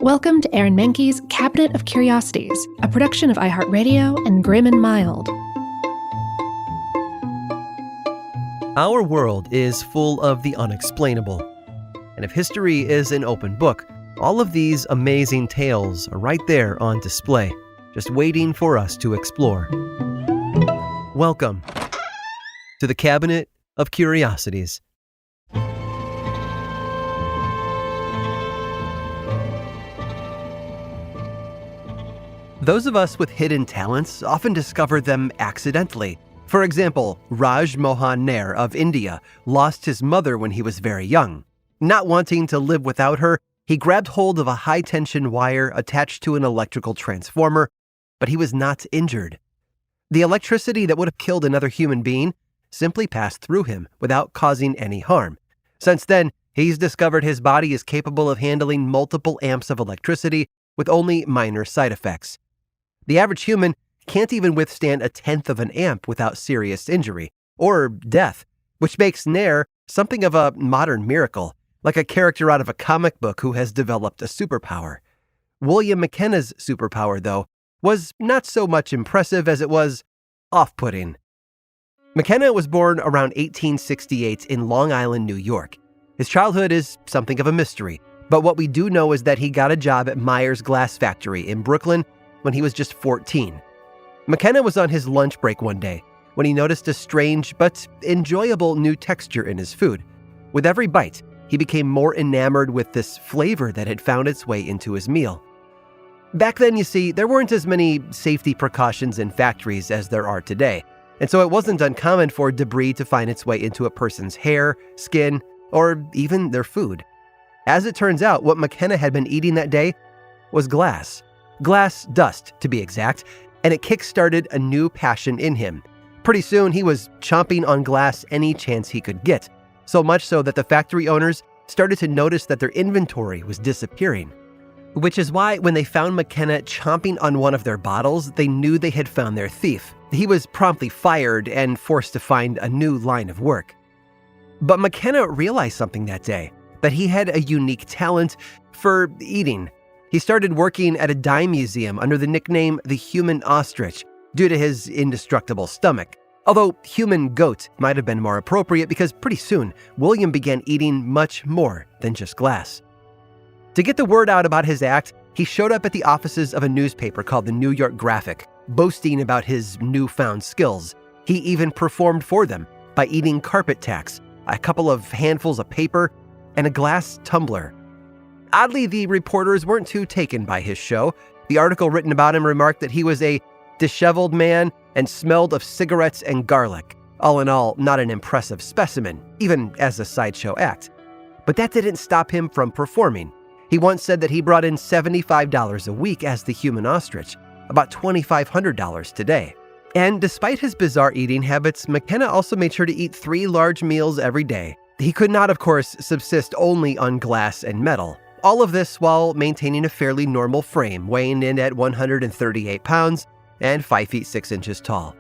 Welcome to Aaron Mahnke's Cabinet of Curiosities, a production of iHeartRadio and Grim and Mild. Our world is full of the unexplainable. And if history is an open book, all of these amazing tales are right there on display, just waiting for us to explore. Welcome to the Cabinet of Curiosities. Those of us with hidden talents often discover them accidentally. For example, Raj Mohan Nair of India lost his mother when he was very young. Not wanting to live without her, he grabbed hold of a high-tension wire attached to an electrical transformer, but he was not injured. The electricity that would have killed another human being simply passed through him without causing any harm. Since then, he's discovered his body is capable of handling multiple amps of electricity with only minor side effects. The average human can't even withstand a tenth of an amp without serious injury or death, which makes Nair something of a modern miracle, like a character out of a comic book who has developed a superpower. William McKenna's superpower, though, was not so much impressive as it was off-putting. McKenna was born around 1868 in Long Island, New York. His childhood is something of a mystery, but what we do know is that he got a job at Myers Glass Factory in Brooklyn when he was just 14. McKenna was on his lunch break one day when he noticed a strange but enjoyable new texture in his food. With every bite, he became more enamored with this flavor that had found its way into his meal. Back then, you see, there weren't as many safety precautions in factories as there are today, and so it wasn't uncommon for debris to find its way into a person's hair, skin, or even their food. As it turns out, what McKenna had been eating that day was glass. Glass dust, to be exact, and it kick-started a new passion in him. Pretty soon, he was chomping on glass any chance he could get, so much so that the factory owners started to notice that their inventory was disappearing. Which is why when they found McKenna chomping on one of their bottles, they knew they had found their thief. He was promptly fired and forced to find a new line of work. But McKenna realized something that day, that he had a unique talent for eating. He started working at a dime museum under the nickname the Human Ostrich due to his indestructible stomach. Although human goat might have been more appropriate because pretty soon, William began eating much more than just glass. To get the word out about his act, he showed up at the offices of a newspaper called the New York Graphic, boasting about his newfound skills. He even performed for them by eating carpet tacks, a couple of handfuls of paper, and a glass tumbler. Oddly, the reporters weren't too taken by his show. The article written about him remarked that he was a disheveled man and smelled of cigarettes and garlic. All in all, not an impressive specimen, even as a sideshow act. But that didn't stop him from performing. He once said that he brought in $75 a week as the Human Ostrich, about $2,500 today. And despite his bizarre eating habits, McKenna also made sure to eat 3 large meals every day. He could not, of course, subsist only on glass and metal. All of this while maintaining a fairly normal frame, weighing in at 138 pounds and 5 feet 6 inches tall.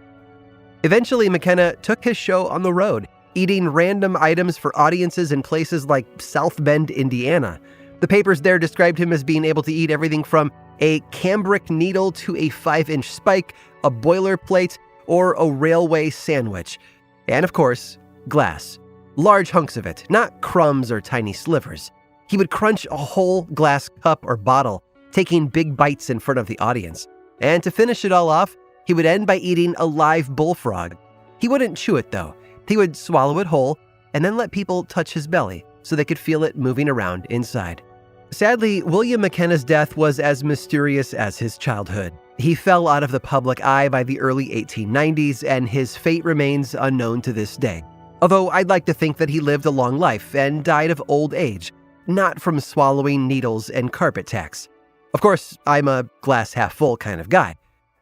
Eventually, McKenna took his show on the road, eating random items for audiences in places like South Bend, Indiana. The papers there described him as being able to eat everything from a cambric needle to a 5-inch spike, a boilerplate, or a railway sandwich. And of course, glass. Large hunks of it, not crumbs or tiny slivers. He would crunch a whole glass cup or bottle, taking big bites in front of the audience. And to finish it all off, he would end by eating a live bullfrog. He wouldn't chew it though. He would swallow it whole and then let people touch his belly so they could feel it moving around inside. Sadly, William McKenna's death was as mysterious as his childhood. He fell out of the public eye by the early 1890s, and his fate remains unknown to this day. Although I'd like to think that he lived a long life and died of old age, not from swallowing needles and carpet tacks. Of course, I'm a glass half full kind of guy.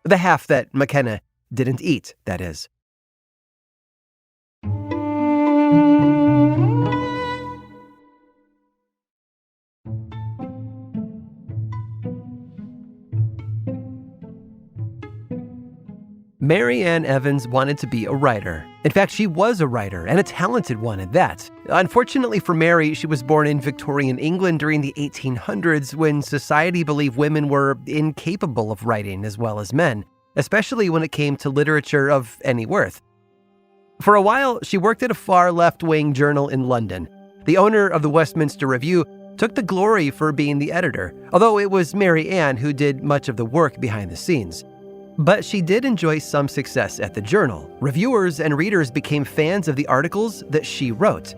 The half that McKenna didn't eat, that is. Marianne Evans wanted to be a writer. In fact, she was a writer, and a talented one at that. Unfortunately for Mary, she was born in Victorian England during the 1800s when society believed women were incapable of writing as well as men, especially when it came to literature of any worth. For a while, she worked at a far left-wing journal in London. The owner of the Westminster Review took the glory for being the editor, although it was Marianne who did much of the work behind the scenes. But she did enjoy some success at the journal. Reviewers and readers became fans of the articles that she wrote.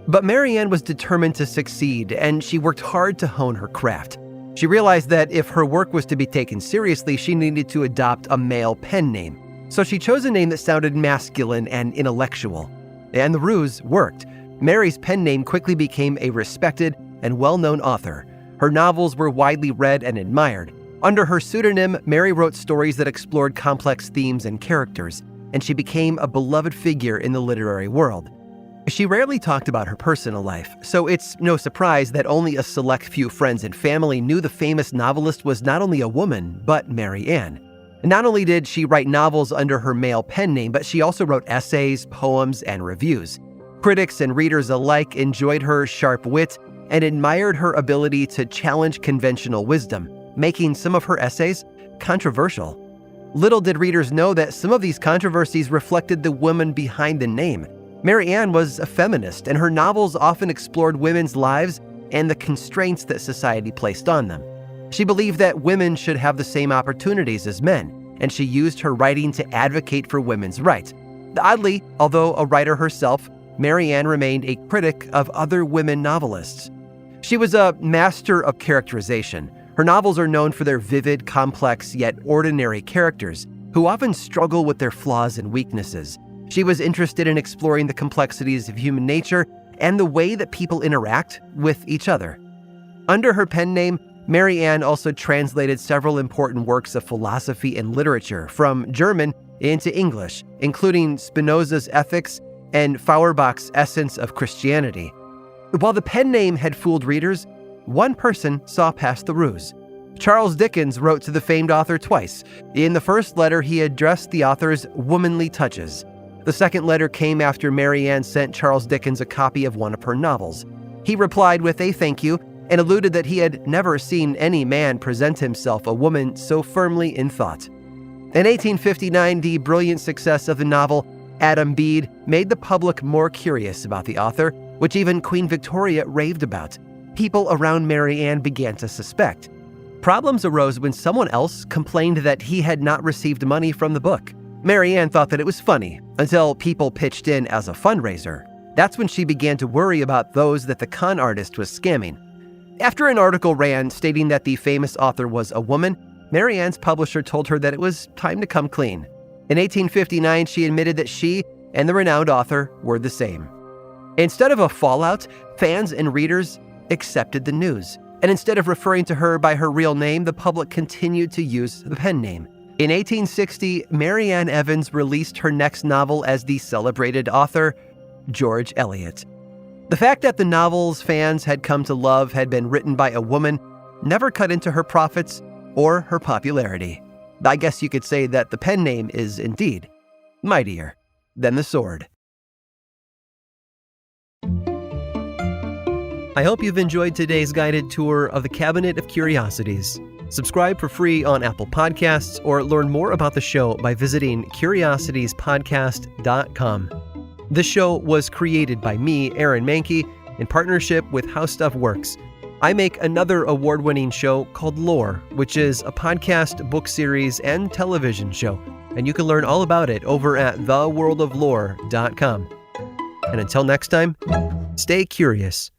But Marianne was determined to succeed, and she worked hard to hone her craft. She realized that if her work was to be taken seriously, she needed to adopt a male pen name. So she chose a name that sounded masculine and intellectual. And the ruse worked. Mary's pen name quickly became a respected and well-known author. Her novels were widely read and admired. Under her pseudonym, Mary wrote stories that explored complex themes and characters, and she became a beloved figure in the literary world. She rarely talked about her personal life, so it's no surprise that only a select few friends and family knew the famous novelist was not only a woman, but Marianne. Not only did she write novels under her male pen name, but she also wrote essays, poems, and reviews. Critics and readers alike enjoyed her sharp wit and admired her ability to challenge conventional wisdom, making some of her essays controversial. Little did readers know that some of these controversies reflected the woman behind the name. Marianne was a feminist, and her novels often explored women's lives and the constraints that society placed on them. She believed that women should have the same opportunities as men, and she used her writing to advocate for women's rights. Oddly, although a writer herself, Marianne remained a critic of other women novelists. She was a master of characterization. Her novels are known for their vivid, complex, yet ordinary characters, who often struggle with their flaws and weaknesses. She was interested in exploring the complexities of human nature and the way that people interact with each other. Under her pen name, Marianne also translated several important works of philosophy and literature from German into English, including Spinoza's Ethics and Feuerbach's Essence of Christianity. While the pen name had fooled readers, one person saw past the ruse. Charles Dickens wrote to the famed author twice. In the first letter, he addressed the author's womanly touches. The second letter came after Marianne sent Charles Dickens a copy of one of her novels. He replied with a thank you and alluded that he had never seen any man present himself a woman so firmly in thought. In 1859, the brilliant success of the novel Adam Bede made the public more curious about the author, which even Queen Victoria raved about. People around Marianne began to suspect. Problems arose when someone else complained that he had not received money from the book. Marianne thought that it was funny, until people pitched in as a fundraiser. That's when she began to worry about those that the con artist was scamming. After an article ran stating that the famous author was a woman, Marianne's publisher told her that it was time to come clean. In 1859, she admitted that she and the renowned author were the same. Instead of a fallout, fans and readers accepted the news, and instead of referring to her by her real name, the public continued to use the pen name. In 1860, Marianne Evans released her next novel as the celebrated author, George Eliot. The fact that the novel's fans had come to love had been written by a woman never cut into her profits or her popularity. I guess you could say that the pen name is indeed mightier than the sword. I hope you've enjoyed today's guided tour of the Cabinet of Curiosities. Subscribe for free on Apple Podcasts or learn more about the show by visiting curiositiespodcast.com. This show was created by me, Aaron Mahnke, in partnership with How Stuff Works. I make another award-winning show called Lore, which is a podcast, book series, and television show, and you can learn all about it over at theworldoflore.com. And until next time, stay curious.